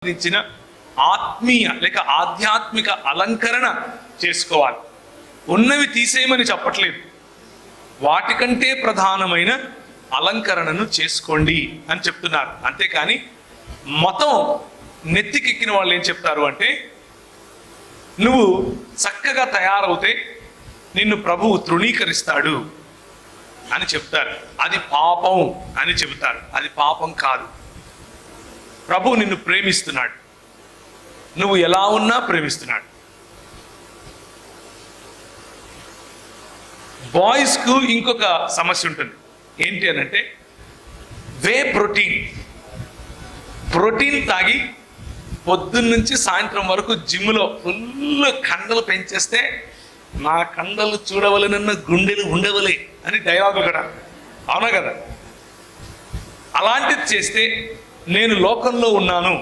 సంబంధించిన ఆత్మీయ లేక ఆధ్యాత్మిక అలంకరణ చేసుకోవాలి. ఉన్నవి తీసేయమని చెప్పట్లేదు, వాటికంటే ప్రధానమైన అలంకరణను చేసుకోండి అని చెప్తున్నారు. అంతేకాని మతం నెత్తికెక్కిన వాళ్ళు ఏం చెప్తారు అంటే, నువ్వు చక్కగా తయారవుతే నిన్ను ప్రభువు తృణీకరిస్తాడు అని చెప్తారు. అది పాపం అని చెబుతారు. అది పాపం కాదు. ప్రభువు నిన్ను ప్రేమిస్తున్నాడు, నువ్వు ఎలా ఉన్నా ప్రేమిస్తున్నాడు. బాయ్స్కు ఇంకొక సమస్య ఉంటుంది. ఏంటి అని అంటే, ప్రోటీన్ తాగి పొద్దున్న నుంచి సాయంత్రం వరకు జిమ్లో ఫుల్ కండలు పెంచేస్తే నా కండలు చూడవలనన్న గుండెలు ఉండవలే అని డైలాగులు కూడా, అవునా కదా? అలాంటిది చేస్తే నేను లోకంలో ఉన్నాను